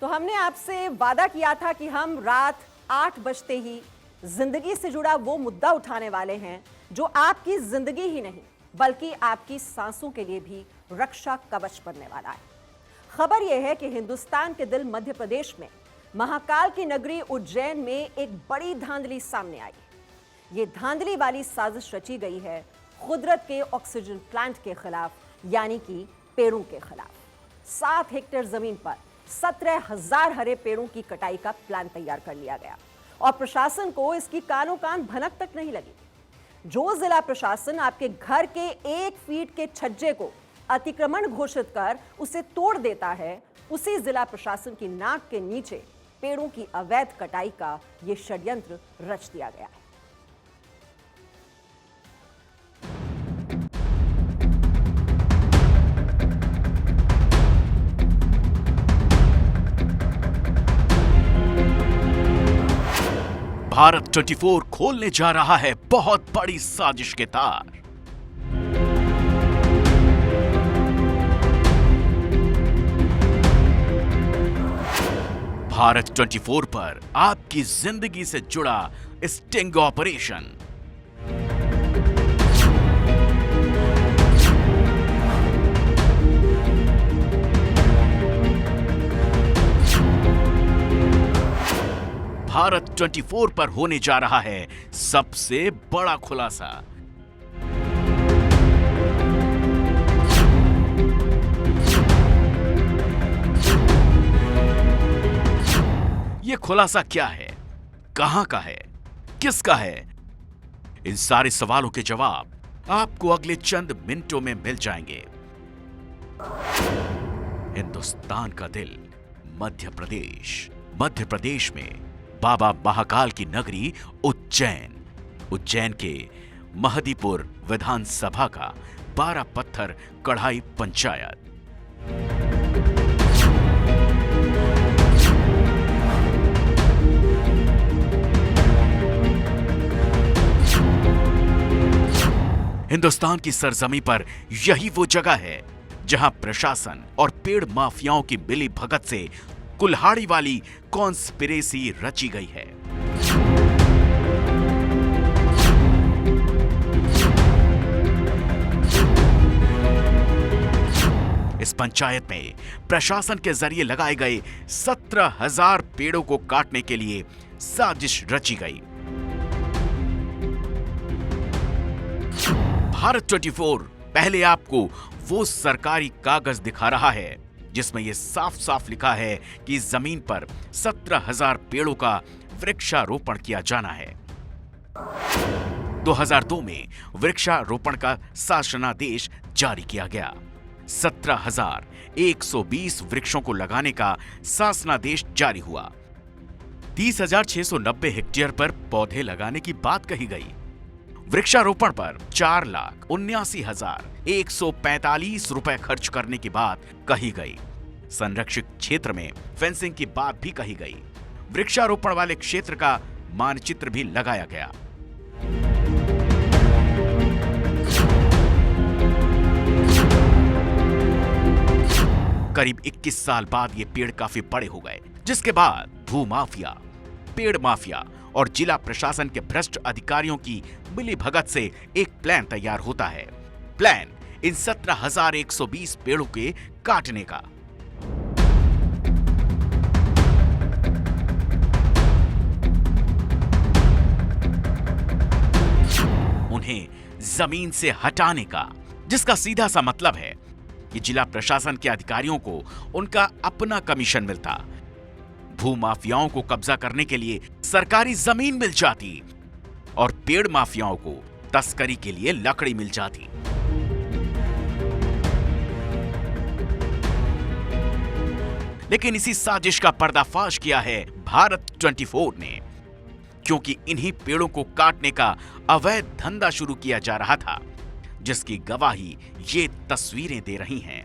तो हमने आपसे वादा किया था कि हम रात 8 बजते ही जिंदगी से जुड़ा वो मुद्दा उठाने वाले हैं जो आपकी जिंदगी ही नहीं बल्कि आपकी सांसों के लिए भी रक्षा कवच बनने वाला है। खबर यह है कि हिंदुस्तान के दिल मध्य प्रदेश में महाकाल की नगरी उज्जैन में एक बड़ी धांधली सामने आई। ये धांधली वाली साजिश रची गई है कुदरत के ऑक्सीजन प्लांट के खिलाफ, यानी कि पेड़ों के खिलाफ। 7 हेक्टेयर जमीन पर 17,000 हरे पेड़ों की कटाई का प्लान तैयार कर लिया गया और प्रशासन को इसकी कानो कान भनक तक नहीं लगी। जो जिला प्रशासन आपके घर के 1 फीट के छज्जे को अतिक्रमण घोषित कर उसे तोड़ देता है, उसी जिला प्रशासन की नाक के नीचे पेड़ों की अवैध कटाई का यह षड्यंत्र रच दिया गया है। भारत 24 खोलने जा रहा है बहुत बड़ी साजिश के तार। भारत 24 पर आपकी जिंदगी से जुड़ा स्टिंग ऑपरेशन। भारत 24 पर होने जा रहा है सबसे बड़ा खुलासा। यह खुलासा क्या है, कहां का है, किसका है? इन सारे सवालों के जवाब आपको अगले चंद मिनटों में मिल जाएंगे। हिंदुस्तान का दिल मध्य प्रदेश में बाबा महाकाल की नगरी उज्जैन के महदीपुर विधानसभा का 12 पत्थर कढ़ाई पंचायत। हिंदुस्तान की सरजमी पर यही वो जगह है जहां प्रशासन और पेड़ माफियाओं की मिली भगत से कुल्हाड़ी वाली कॉन्स्पिरेसी रची गई है। इस पंचायत में प्रशासन के जरिए लगाए गए 17,000 पेड़ों को काटने के लिए साजिश रची गई। भारत 24 पहले आपको वो सरकारी कागज दिखा रहा है जिसमें यह साफ साफ लिखा है कि जमीन पर 17,000 पेड़ों का वृक्षारोपण किया जाना है। 2002 में वृक्षारोपण का शासनादेश जारी किया गया। 17,120 वृक्षों को लगाने का शासनादेश जारी हुआ। 30,690 हेक्टेयर पर पौधे लगाने की बात कही गई। वृक्षारोपण पर 4,79,145 रुपए खर्च करने की बात कही गई। संरक्षित क्षेत्र में फेंसिंग की बात भी कही गई। वृक्षारोपण वाले क्षेत्र का मानचित्र भी लगाया गया। करीब 21 साल बाद ये पेड़ काफी बड़े हो गए, जिसके बाद भूमाफिया, पेड़ माफिया और जिला प्रशासन के भ्रष्ट अधिकारियों की मिलीभगत से एक प्लान तैयार होता है। प्लान इन 17,120 पेड़ों के काटने का। उन्हें जमीन से हटाने का, जिसका सीधा सा मतलब है कि जिला प्रशासन के अधिकारियों को उनका अपना कमीशन मिलता, भूमाफियाओं को कब्जा करने के लिए सरकारी जमीन मिल जाती और पेड़ माफियाओं को तस्करी के लिए लकड़ी मिल जाती। लेकिन इसी साजिश का पर्दाफाश किया है भारत 24 ने, क्योंकि इन्हीं पेड़ों को काटने का अवैध धंधा शुरू किया जा रहा था, जिसकी गवाही ये तस्वीरें दे रही हैं।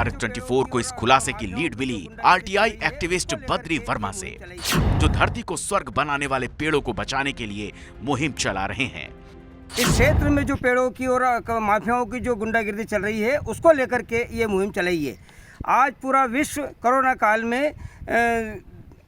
भारत 24 को इस खुलासे की लीड मिली आरटीआई एक्टिविस्ट बद्री वर्मा से, जो धरती को स्वर्ग बनाने वाले पेड़ों को बचाने के लिए मुहिम चला रहे हैं। इस क्षेत्र में जो पेड़ों की और माफियाओं की जो गुंडागिर्दी चल रही है, उसको लेकर के ये मुहिम चलाई है। आज पूरा विश्व कोरोना काल में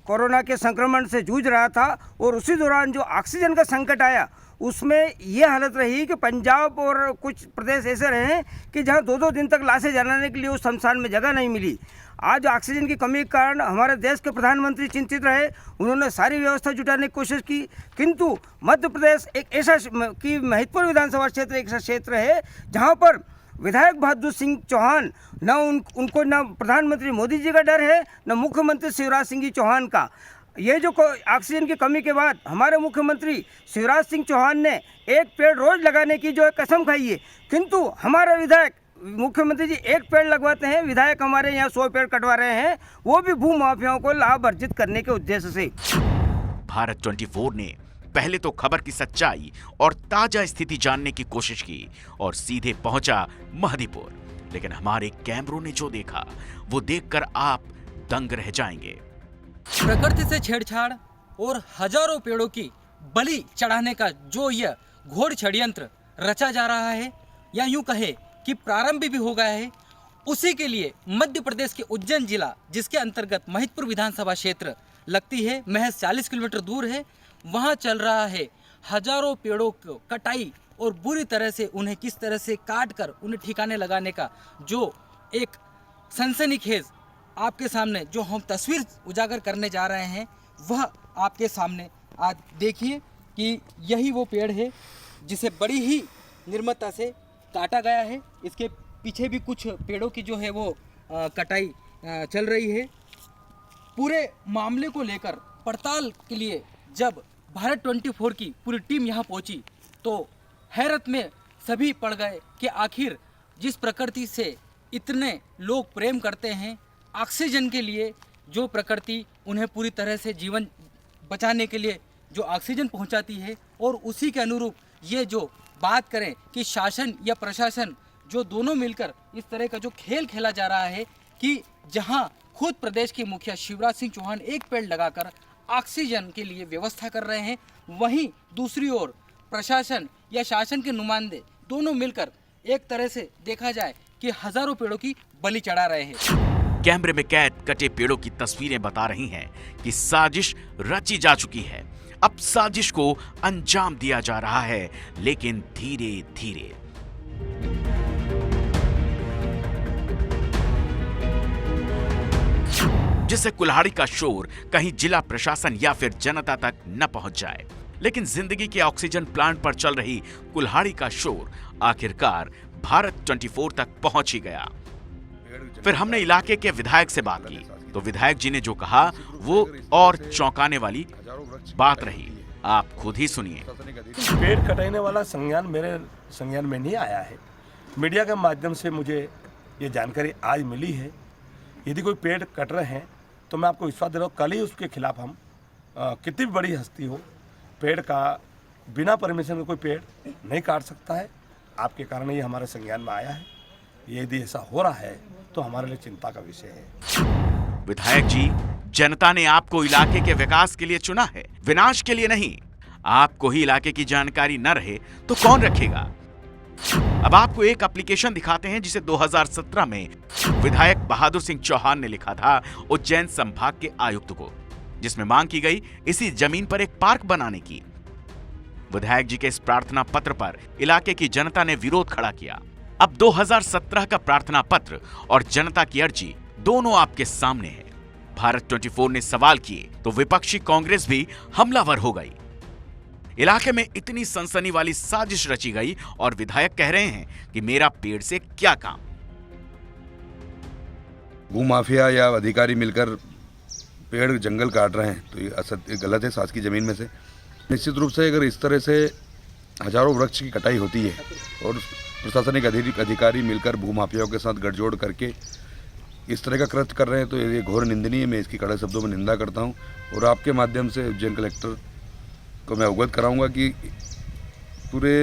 कोरोना के संक्रमण से जूझ रहा था और उसी दौरान जो ऑक्सीजन का संकट आया, उसमें ये हालत रही कि पंजाब और कुछ प्रदेश ऐसे रहे कि जहाँ 2-2 दिन तक लाशें जलाने के लिए उस शमशान में जगह नहीं मिली। आज ऑक्सीजन की कमी के कारण हमारे देश के प्रधानमंत्री चिंतित रहे, उन्होंने सारी व्यवस्था जुटाने की कोशिश की, किंतु मध्य प्रदेश एक ऐसा कि महत्वपूर्ण विधानसभा क्षेत्र एक ऐसा क्षेत्र है जहाँ पर विधायक बहादुर सिंह चौहान उनको न प्रधानमंत्री मोदी जी का डर है, न मुख्यमंत्री शिवराज सिंह चौहान का। ये जो ऑक्सीजन की कमी के बाद हमारे मुख्यमंत्री शिवराज सिंह चौहान ने एक पेड़ रोज लगाने की जो कसम खाई है, किंतु हमारे विधायक मुख्यमंत्री जी एक पेड़ लगवाते हैं, विधायक हमारे यहाँ 100 पेड़ कटवा रहे हैं, वो भी भू माफियाओं को लाभ अर्जित करने के उद्देश्य से। भारत 24 ने पहले तो खबर की सच्चाई और ताजा स्थिति जानने की कोशिश की और सीधे पहुंचा महदीपुर, लेकिन हमारे कैमरों ने जो देखा वो देखकर आप दंग रह जाएंगे। प्रकृति से छेड़छाड़ और हजारों पेड़ों की बलि चढ़ाने का जो यह घोर षड्यंत्र रचा जा रहा है, या यूं कहे कि प्रारंभ भी हो गया है, उसी के लिए मध्य प्रदेश के उज्जैन जिला, जिसके अंतर्गत महिदपुर विधानसभा क्षेत्र लगती है, महज 40 किलोमीटर दूर है, वहां चल रहा है हजारों पेड़ों को कटाई और बुरी तरह से उन्हें किस तरह से काट कर उन्हें ठिकाने लगाने का जो एक सनसनीखेज आपके सामने जो हम तस्वीर उजागर करने जा रहे हैं, वह आपके सामने आज देखिए कि यही वो पेड़ है जिसे बड़ी ही निर्ममता से काटा गया है। इसके पीछे भी कुछ पेड़ों की जो है वो कटाई चल रही है। पूरे मामले को लेकर पड़ताल के लिए जब भारत 24 की पूरी टीम यहाँ पहुँची तो हैरत में सभी पड़ गए कि आखिर जिस प्रकृति से इतने लोग प्रेम करते हैं, ऑक्सीजन के लिए जो प्रकृति उन्हें पूरी तरह से जीवन बचाने के लिए जो ऑक्सीजन पहुंचाती है, और उसी के अनुरूप ये जो बात करें कि शासन या प्रशासन जो दोनों मिलकर इस तरह का जो खेल खेला जा रहा है कि जहां खुद प्रदेश के मुखिया शिवराज सिंह चौहान एक पेड़ लगाकर ऑक्सीजन के लिए व्यवस्था कर रहे हैं, वहीं दूसरी ओर प्रशासन या शासन के नुमाइंदे दोनों मिलकर एक तरह से देखा जाए कि हजारों पेड़ों की बलि चढ़ा रहे हैं। कैमरे में कैद कटे पेड़ों की तस्वीरें बता रही हैं कि साजिश रची जा चुकी है। अब साजिश को अंजाम दिया जा रहा है, लेकिन धीरे धीरे। जिससे कुल्हाड़ी का शोर कहीं जिला प्रशासन या फिर जनता तक न पहुंच जाए, लेकिन जिंदगी के ऑक्सीजन प्लांट पर चल रही कुल्हाड़ी का शोर आखिरकार भारत 24 तक पहुंच ही गया। फिर हमने इलाके के विधायक से बात की तो विधायक जी ने जो कहा वो और चौंकाने वाली बात रही। आप खुद ही सुनिए। पेड़ कटाने वाला संज्ञान मेरे संज्ञान में नहीं आया है। मीडिया के माध्यम से मुझे ये जानकारी आज मिली है। यदि कोई पेड़ कट रहे हैं तो मैं आपको विश्वास दे रहा हूँ, कल ही उसके खिलाफ हम कितनी भी बड़ी हस्ती हो, पेड़ का बिना परमिशन के कोई पेड़ नहीं काट सकता है। आपके कारण ये हमारे संज्ञान में आया है। यदि ऐसा हो रहा है तो हमारे लिए चिंता का विषय है। विधायक जी, जनता ने आपको इलाके के विकास के लिए चुना है, विनाश के लिए नहीं। आपको ही इलाके की जानकारी न रहे तो कौन रखेगा? अब आपको एक एप्लीकेशन दिखाते हैं जिसे 2017 में विधायक बहादुर सिंह चौहान ने लिखा था उज्जैन संभाग के आयुक्त को, जिसमें मांग की गई इसी जमीन पर एक पार्क बनाने की। विधायक जी के इस प्रार्थना पत्र पर इलाके की जनता ने विरोध खड़ा किया। अब 2017 का प्रार्थना पत्र और जनता की अर्जी दोनों आपके सामने है। भारत 24 ने सवाल किए तो विपक्षी कांग्रेस भी हमलावर हो गई। इलाके में इतनी सनसनी वाली साजिश रची गई और विधायक कह रहे हैं कि मेरा पेड़ से क्या काम। भूमाफिया या अधिकारी मिलकर पेड़ जंगल काट रहे हैं तो ये असत्य गलत है। शासकीय जमीन में से निश्चित रूप से अगर इस तरह से हजारों वृक्ष की कटाई होती है और प्रशासनिक अधिकारी मिलकर भूमाफियाओं के साथ गठजोड़ करके इस तरह का कृत्य कर रहे हैं तो ये घोर निंदनीय है। मैं इसकी कड़े शब्दों में निंदा करता हूं और आपके माध्यम से उज्जैन कलेक्टर को मैं अवगत कराऊंगा कि पूरे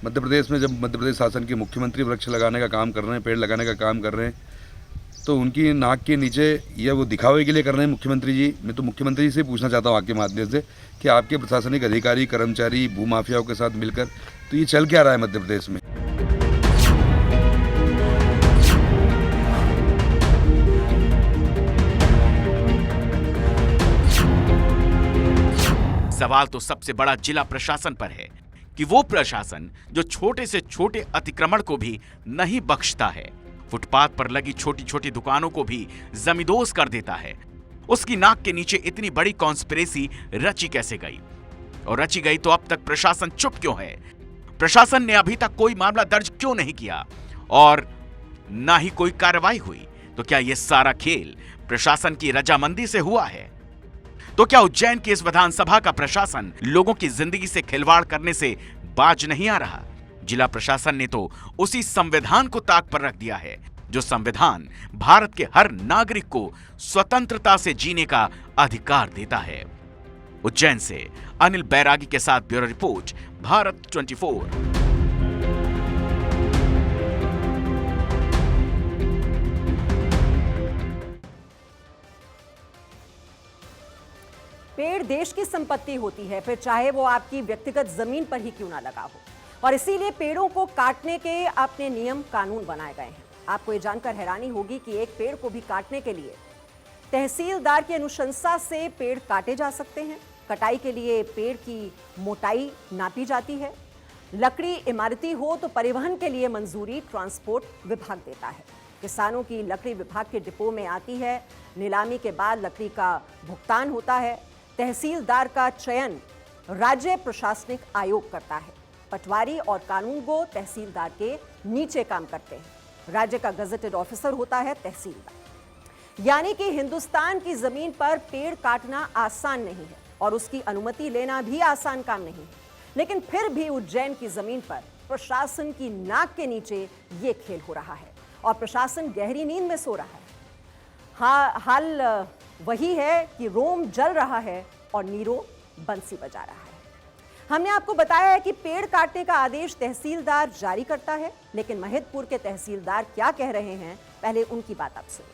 मध्य प्रदेश में जब मध्य प्रदेश शासन के मुख्यमंत्री वृक्ष लगाने का काम कर रहे हैं, पेड़ लगाने का काम कर रहे हैं, तो उनकी नाक के नीचे या वो दिखावे के लिए कर रहे हैं मुख्यमंत्री जी। मैं तो मुख्यमंत्री जी से पूछना चाहता हूँ आपके माध्यम से कि आपके प्रशासनिक अधिकारी, कर्मचारी, भूमाफियाओं के साथ मिलकर तो ये चल क्या रहा है मध्य प्रदेश में? सवाल तो सबसे बड़ा जिला प्रशासन पर है कि वो प्रशासन जो छोटे से छोटे अतिक्रमण को भी नहीं बख्शता है, फुटपाथ पर लगी छोटी छोटी दुकानों को भी जमींदोज कर देता है, उसकी नाक के नीचे इतनी बड़ी कॉन्स्पिरेसी रची कैसे गई? और रची गई तो अब तक प्रशासन चुप क्यों है? प्रशासन ने अभी तक कोई मामला दर्ज क्यों नहीं किया और ना ही कोई कार्रवाई हुई? तो क्या यह सारा खेल प्रशासन की रजामंदी से हुआ है? तो क्या उज्जैन की इस विधानसभा का प्रशासन लोगों की जिंदगी से खिलवाड़ करने से बाज नहीं आ रहा? जिला प्रशासन ने तो उसी संविधान को ताक पर रख दिया है जो संविधान भारत के हर नागरिक को स्वतंत्रता से जीने का अधिकार देता है। उज्जैन से अनिल बैरागी के साथ ब्यूरो रिपोर्ट, भारत 24। पेड़ देश की संपत्ति होती है, फिर चाहे वो आपकी व्यक्तिगत जमीन पर ही क्यों ना लगा हो, और इसीलिए पेड़ों को काटने के अपने नियम कानून बनाए गए हैं। आपको ये जानकर हैरानी होगी कि एक पेड़ को भी काटने के लिए तहसीलदार की अनुशंसा से पेड़ काटे जा सकते हैं। कटाई के लिए पेड़ की मोटाई नापी जाती है। लकड़ी इमारती हो तो परिवहन के लिए मंजूरी ट्रांसपोर्ट विभाग देता है। किसानों की लकड़ी विभाग के डिपो में आती है। नीलामी के बाद लकड़ी का भुगतान होता है। तहसीलदार का चयन राज्य प्रशासनिक आयोग करता है। पटवारी और कानूनगो तहसीलदार के नीचे काम करते हैं। राज्य का गजेटेड ऑफिसर होता है तहसीलदार। यानी कि हिंदुस्तान की जमीन पर पेड़ काटना आसान नहीं है और उसकी अनुमति लेना भी आसान काम नहीं है। लेकिन फिर भी उज्जैन की जमीन पर प्रशासन की नाक के नीचे ये खेल हो रहा है और प्रशासन गहरी नींद में सो रहा है। हाल वही है कि रोम जल रहा है और नीरो बंसी बजा रहा है। हमने आपको बताया है कि पेड़ काटने का आदेश तहसीलदार जारी करता है, लेकिन महिदपुर के तहसीलदार क्या कह रहे हैं, पहले उनकी बात आप सुनिए।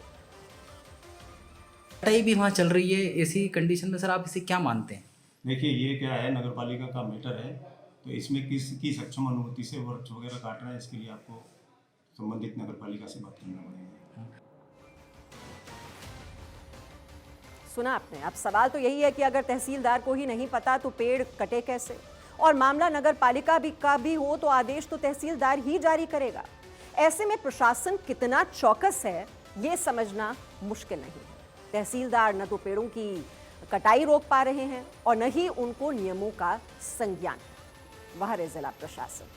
कटाई भी वहाँ चल रही है, ऐसी कंडीशन में सर आप इसे क्या मानते हैं? देखिए, ये क्या है, नगरपालिका का मैटर है, तो इसमें किसकी सक्षम अनुमति से वृक्ष वगैरह काट रहा है, इसके लिए आपको संबंधित नगरपालिका से बात करना पड़ेगा। सुना आपने। अब सवाल तो यही है कि अगर तहसीलदार को ही नहीं पता तो पेड़ कटे कैसे, और मामला नगर पालिका का भी हो तो आदेश तो तहसीलदार ही जारी करेगा। ऐसे में प्रशासन कितना चौकस है ये समझना मुश्किल नहीं है। तहसीलदार न तो पेड़ों की कटाई रोक पा रहे हैं और न ही उनको नियमों का संज्ञान। वह है जिला प्रशासन।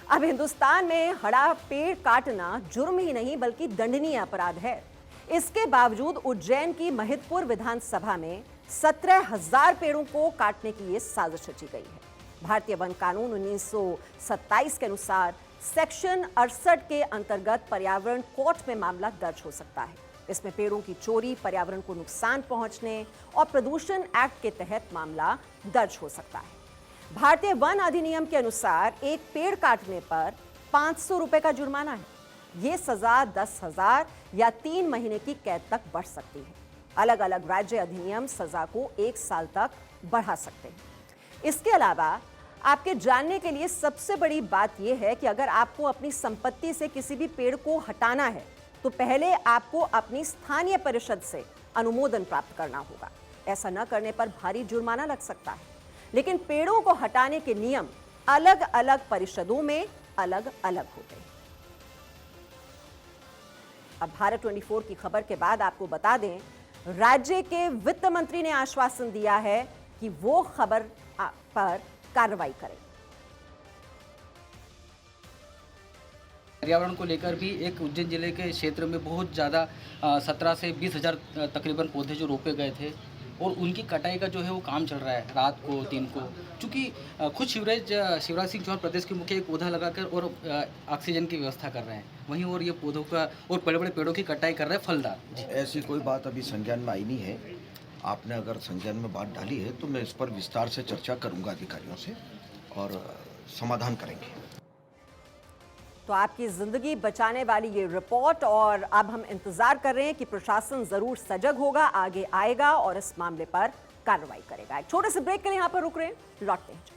अब हिंदुस्तान में हरा पेड़ काटना जुर्म ही नहीं बल्कि दंडनीय अपराध है। इसके बावजूद उज्जैन की महिदपुर विधानसभा में 17,000 पेड़ों को काटने की ये साजिश रची गई है। भारतीय वन कानून 1927 के अनुसार सेक्शन 68 के अंतर्गत पर्यावरण कोर्ट में मामला दर्ज हो सकता है। इसमें पेड़ों की चोरी, पर्यावरण को नुकसान पहुंचने और प्रदूषण एक्ट के तहत मामला दर्ज हो सकता है। भारतीय वन अधिनियम के अनुसार एक पेड़ काटने पर 500 रुपए का जुर्माना है। ये सजा 10,000 या 3 महीने की कैद तक बढ़ सकती है। अलग अलग राज्य अधिनियम सजा को 1 साल तक बढ़ा सकते हैं। इसके अलावा आपके जानने के लिए सबसे बड़ी बात यह है कि अगर आपको अपनी संपत्ति से किसी भी पेड़ को हटाना है तो पहले आपको अपनी स्थानीय परिषद से अनुमोदन प्राप्त करना होगा। ऐसा न करने पर भारी जुर्माना लग सकता है। लेकिन पेड़ों को हटाने के नियम अलग अलग परिषदों में अलग अलग होते हैं। अब भारत 24 की खबर के बाद आपको बता दें, राज्य के वित्त मंत्री ने आश्वासन दिया है कि वो खबर पर कार्रवाई करें। पर्यावरण को लेकर भी एक उज्जैन जिले के क्षेत्र में बहुत ज़्यादा 17 से 20,000 तकरीबन पौधे जो रोपे गए थे और उनकी कटाई का जो है वो काम चल रहा है रात को दिन को, क्योंकि खुद शिवराज सिंह चौहान प्रदेश के मुखिया एक पौधा लगाकर और ऑक्सीजन की व्यवस्था कर रहे हैं वहीं, और ये पौधों का और बड़े बड़े पेड़ों की कटाई कर रहे हैं फलदार। ऐसी कोई बात अभी संज्ञान में आई नहीं है। आपने अगर संज्ञान में बात डाली है तो मैं इस पर विस्तार से चर्चा करूंगा अधिकारियों से और समाधान करेंगे। तो आपकी जिंदगी बचाने वाली ये रिपोर्ट, और अब हम इंतजार कर रहे हैं कि प्रशासन जरूर सजग होगा, आगे आएगा और इस मामले पर कार्रवाई करेगा। एक छोटे से ब्रेक के लिए यहां पर रुक रहे हैं, लौटते हैं।